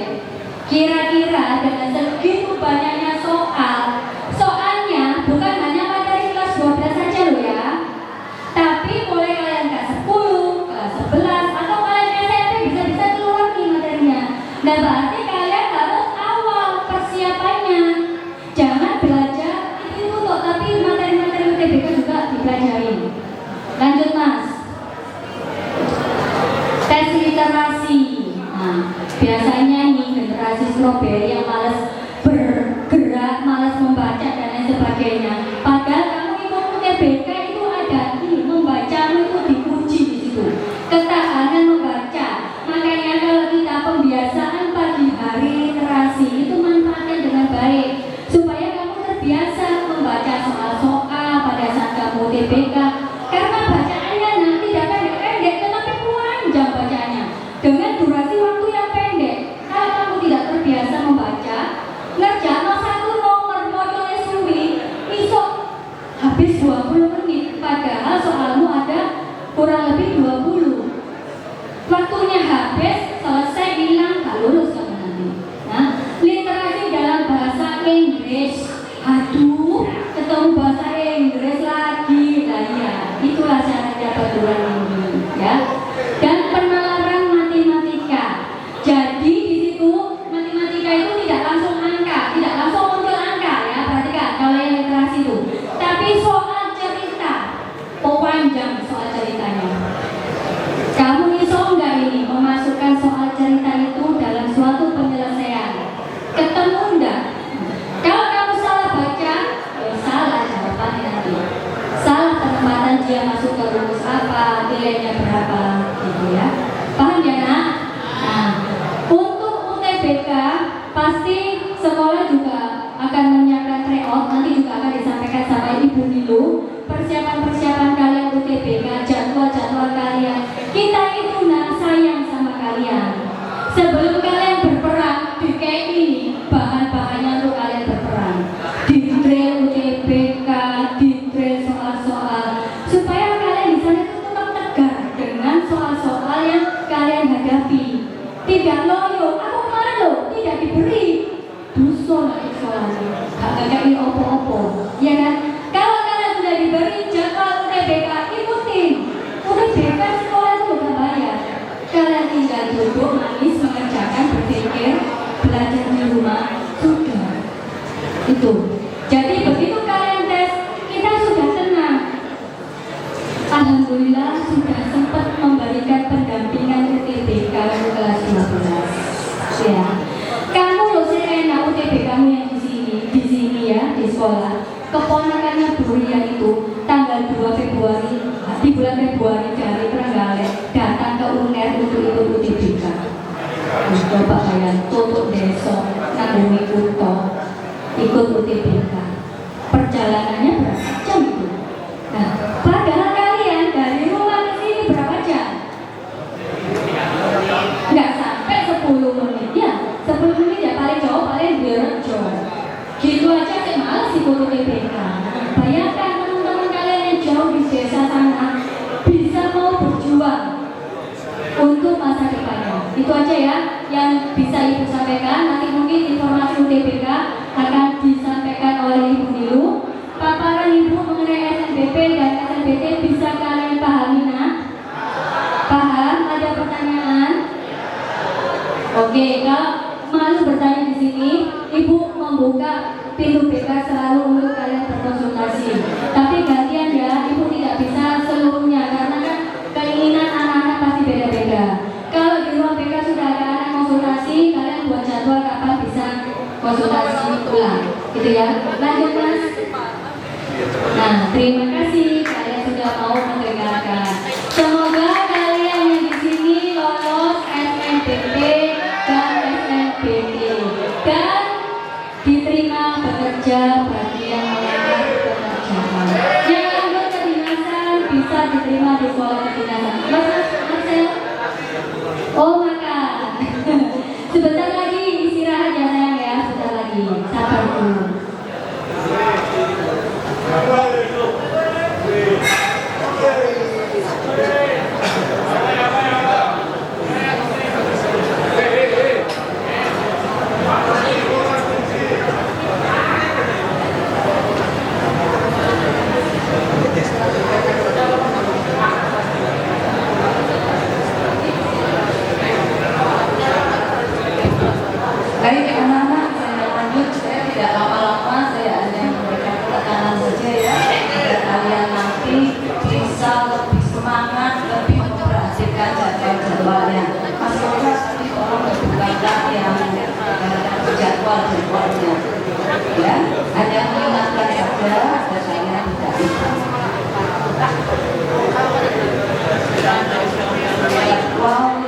Kira-kira dengan segitu banyaknya soalnya bukan hanya materi kelas 12 saja lo ya, tapi mulai kalian kelas 10, kelas 11 atau kalian SMP bisa keluar nih materinya. Nah berarti kalian harus awal persiapannya. Jangan belajar itu kok, tapi materi-materi UTBK juga dipelajari. Lanjut Mas. Tes literasi. Nah, biasanya nih generasi strawberry yang malas bergerak, malas membaca dan lain sebagainya. Padahal kamu ikut UTBK itu ada ini, membacamu itu diuji di situ. Ketahanan membaca. Makanya kalau kita pembiasaan pagi hari literasi itu manfaatkan dengan baik supaya kamu terbiasa membaca soal-soal pada saat kamu UTBK. Karena bacaannya nanti tidak pendek-pendek, tetapi panjang bacaannya dengan durasi waktu yang pendek. Kalau kamu tidak terbiasa membaca, ngerjakan satu nomor modelnya suwi, besok habis 20 menit, padahal soalmu ada kurang lebih 20. Waktunya habis, selesai, hilang, gak lulus kamu nanti. Nah, literasi dalam bahasa Inggris. Aduh, ketemu bahasa Inggris lagi. Nah ya, itulah syaratnya perguruan tinggi ya. Dan penalaran matematika. Jadi di situ matematika itu tidak langsung angka, tidak langsung muncul angka ya. Perhatikan kalau yang literasi itu. Tapi soal cerita, panjang soal ceritanya. Kamu iso enggak ini memasukkan soal cerita itu dalam suatu penyelesaian? Ketemu enggak? Kalau kamu salah baca, ya salah jawabannya nanti. Salah penempatan dia masuk ke rumus apa, nilainya berapa, gitu ya. Paham ya nak? Nah, untuk UTBK pasti sekolah juga akan menyiapkan tryout, nanti juga akan disampaikan sama Ibu Nilu. Persiapan-persiapan kalian UTBK, jadwal-jadwal kalian. Kita itu nak sayang sama kalian. Sebelum kalian berperang di kayak ini, bahan-bahannya untuk kalian berperang. Di drill UTBK, di drill soal-soal, supaya kalian di sana itu tetap tegar dengan soal-soal yang kalian hadapi. Tidak loyo, aku kemarin loh tidak diberi dusun soalnya, gak kayak opo-opo, ya kan? Kalau kalian sudah diberi jadwal UTBK, ikutin. UTBK sekolah itu udah bayar. Kalian tinggal duduk manis mengerjakan, berpikir, belajar di rumah, sudah. Itu. Jadi begitu kalian tes, kita sudah tenang. Alhamdulillah sudah sempat memberikan pendampingan UTBK untuk kelas 12. Ya. Kamu loh enak UTBK kamu yang di sini ya, di sekolah. Keponakannya Bu Ria itu tanggal 2 Februari, di bulan Februari dari Trenggalek datang ke UNER untuk ikut UTBK. Coba kalian tutup desa, nanggungi kuto, ikut UTBK. Perjalanannya berapa jam itu? Nah, padahal kalian dari rumah ke sini berapa jam? Enggak Itu aja ya yang bisa Ibu sampaikan. Nanti mungkin informasi UTBK akan disampaikan oleh Ibu Nilu. Paparan Ibu mengenai SNBP dan SNBT bisa kalian pahami, nah? Paham? Ada pertanyaan? Oke, kalau malu bertanya di sini, Ibu membuka pintu BK selalu untuk kalian berkonsultasi. Tapi gantian ya, Ibu tidak bisa seluruhnya karena kan keinginan anak-anak pasti beda-beda. Kalau di ruang BK sudah ada anak konsultasi, kalian buat jadwal kapan bisa konsultasi ulang, gitu ya. Lanjut Mas. Nah, terima kasih kalian sudah mau mendengarkan. Semoga kalian yang di sini lolos SNBP dan SNBT dan diterima bekerja bagi yang melamar pekerjaan. Yang anggot kedinasan bisa diterima di sekolah kedinasan. Mas Marcel? Oh makan. Sebentar lagi istirahat ya sayang ya, sebentar lagi. Sabar dulu. Baik anak-anak, saya lanjut. Saya tidak lama-lama, saya hanya memberikan tekanan saja ya, agar kalian nanti bisa lebih semangat, lebih memperhatikan jadwal-jadwalnya. Mas Yoga tadi tolong membukakan yang jadwal-jadwalnya, ya. Hanya mengingatkan saja, dan saya tidak bisa. Jadwal,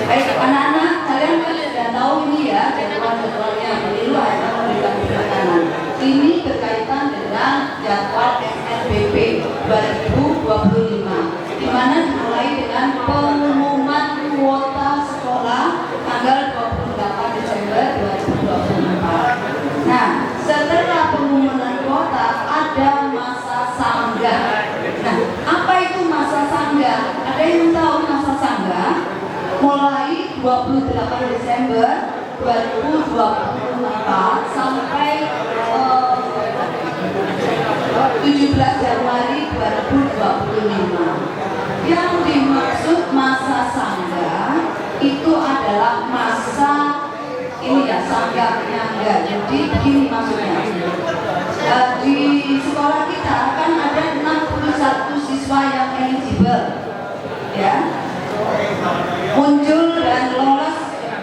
Baik anak-anak, kalian kan sudah tahu ini ya jadwal-jadwalnya. Ini ada memberikan penekanan. Ini berkaitan dengan jadwal SNBP 2025, di mana dimulai dengan pengumuman kuota sekolah tanggal 28 Desember 2024. Nah, setelah pengumuman kuota ada masa sanggah. Nah, apa itu masa sanggah? Ada yang tahu masa sanggah? Mulai 28 Desember 2024 sampai 17 Januari 2025. Yang dimaksud masa sanggah itu adalah masa ini ya, sanggah penyangga. Jadi begini maksudnya. Di sekolah kita kan ada 61 siswa yang eligible, ya, muncul dan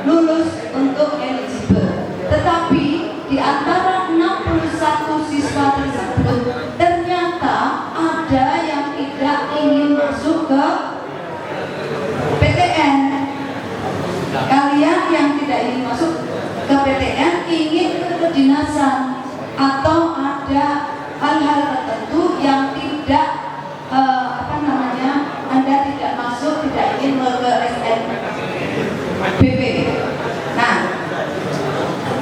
lulus untuk eligible. Tetapi di antara 61 siswa tersebut ternyata ada yang tidak ingin masuk ke PTN. Kalian yang tidak ingin masuk ke PTN ingin ke kedinasan, atau ada hal-hal tertentu yang tidak Anda tidak masuk, tidak ingin ke SNBP. Nah,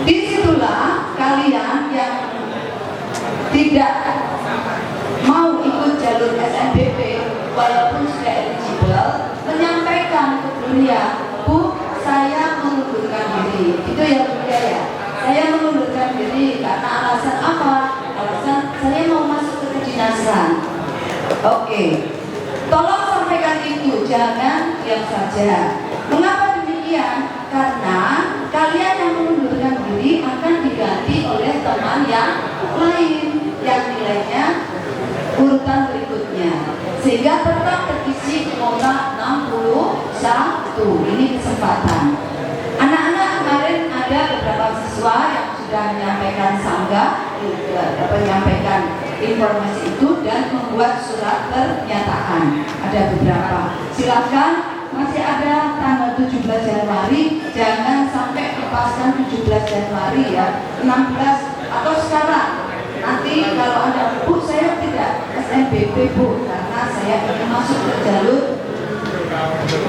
disitulah kalian yang tidak mau ikut jalur SNBP walaupun sudah eligible menyampaikan ke beliau, Bu, saya mengundurkan diri. Itu ya Bu ya. Saya mengundurkan diri karena alasan apa? Alasan saya mau masuk ke kedinasan. Oke. Tolong sampaikan itu, jangan diam saja. Mengapa demikian? Karena kalian yang mengundurkan diri akan diganti oleh teman yang lain yang nilainya urutan berikutnya, sehingga tetap terisi kuota 61. Ini kesempatan. Anak-anak kemarin ada beberapa siswa yang sudah menyampaikan sanggah, menyampaikan informasi itu dan membuat surat pernyataan. Ada beberapa. Silakan, masih ada tanggal 17 Januari, jangan sampai lepaskan 17 Januari ya, 16 atau sekarang. Nanti kalau ada, Bu, saya tidak SNBP Bu, karena saya ingin masuk ke jalur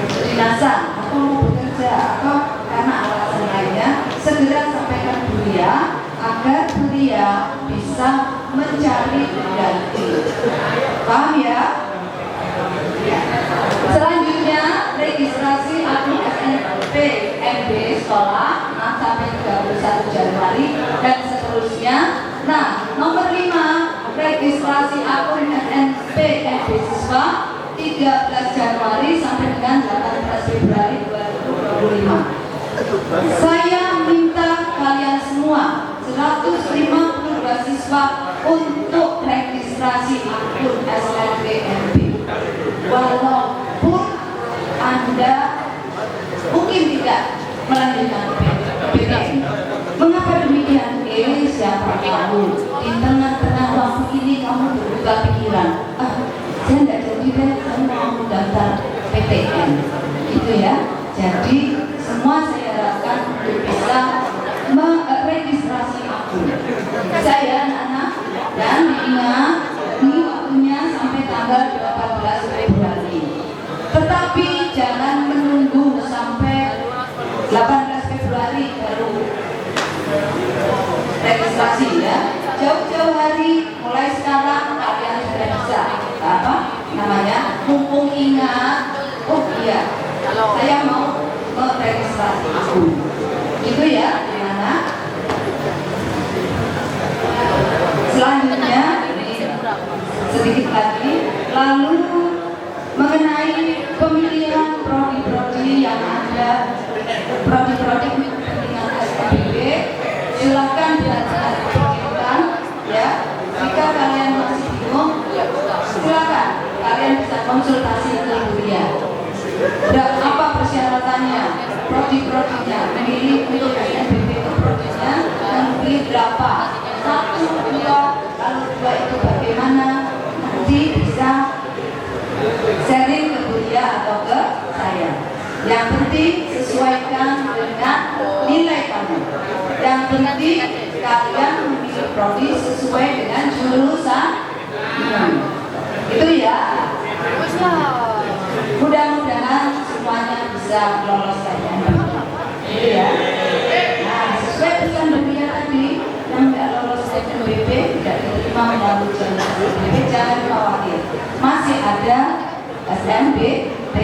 kedinasan atau mau bekerja atau karena alasan lainnya, segera sampaikan beliau agar beliau bisa mencari diganti. Paham ya? Selanjutnya registrasi akun SNMP MB sekolah 6 sampai 31 Januari dan seterusnya. Nah, nomor 5 registrasi akun SNMP MB siswa 13 Januari sampai dengan 18 Februari 2025. Saya minta kalian semua 152 siswa untuk registrasi akun SNMP. Walaupun Anda mungkin tidak melanjutkan PTN. Mengapa demikian? Siapa tahu di tengah-tengah waktu ini kamu berubah pikiran. Saya tidak jadi deh, saya mau daftar PTN. Gitu ya. Jadi semua saya harapkan untuk bisa meregistrasi akun. Saya anak-anak dan diingat ini waktunya sampai tanggal 18 Februari. Tetapi jangan menunggu sampai 18 Februari baru registrasi ya. Jauh-jauh hari mulai sekarang kalian sudah bisa apa namanya mumpung ingat. Oh iya, saya mau meregistrasi akun. Itu ya, gimana? Selanjutnya sedikit lagi, lalu mengenai pemilihan prodi-prodi yang ada, prodi-prodi kepentingan SKBB, silakan dilakukan ya. Jika kalian masih bingung, silakan kalian bisa konsultasi ke kuliah. Dan apa persyaratannya, prodi-prodinya, memilih untuk SNBP itu prodinya, memilih berapa? 1, 2, kalau 2 itu bagaimana? Nanti bisa sharing ke kuliah atau ke saya. Yang penting sesuaikan dengan nilai kamu. Yang penting kalian memilih prodi sesuai dengan jurusan. Itu ya. Mudah-mudahan semuanya bisa lolos saja. Itu ya. Nah, sesuai pesan dunia tadi, yang tidak lolos SNBP tidak diterima melalui jalur SNBP, jangan khawatir. Masih ada SNBP,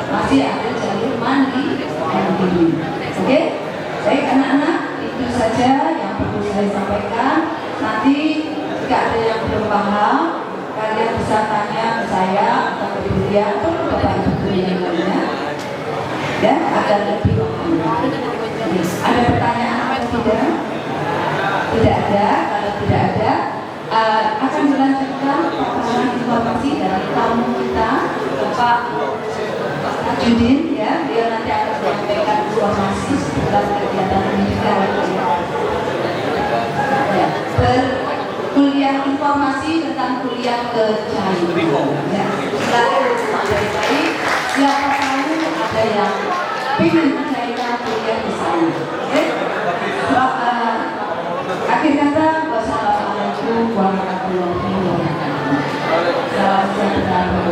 masih ada jalur mandiri. Oke? Baik anak-anak, itu saja yang perlu saya sampaikan. Nanti jika ada yang belum paham, kalian bisa tanya ke saya atau ke kuliah atau ke bapak ibu yang lainnya, ya, agar lebih paham. Ada pertanyaan atau tidak? Tidak ada. Kalau tidak ada, akan dilanjutkan paparan informasi dari tamu kita, Bapak Judin, ya. Dia nanti akan menyampaikan informasi seputar kegiatan pendidikan. Ya, kuliah informasi tentang kuliah ke China. Ya, silakan sampai siapa tahu ada yang ingin mencairkan kuliah di sana. Oke? Akhir kata, wassalamualaikum warahmatullahi wabarakatuh. Salam sejahtera.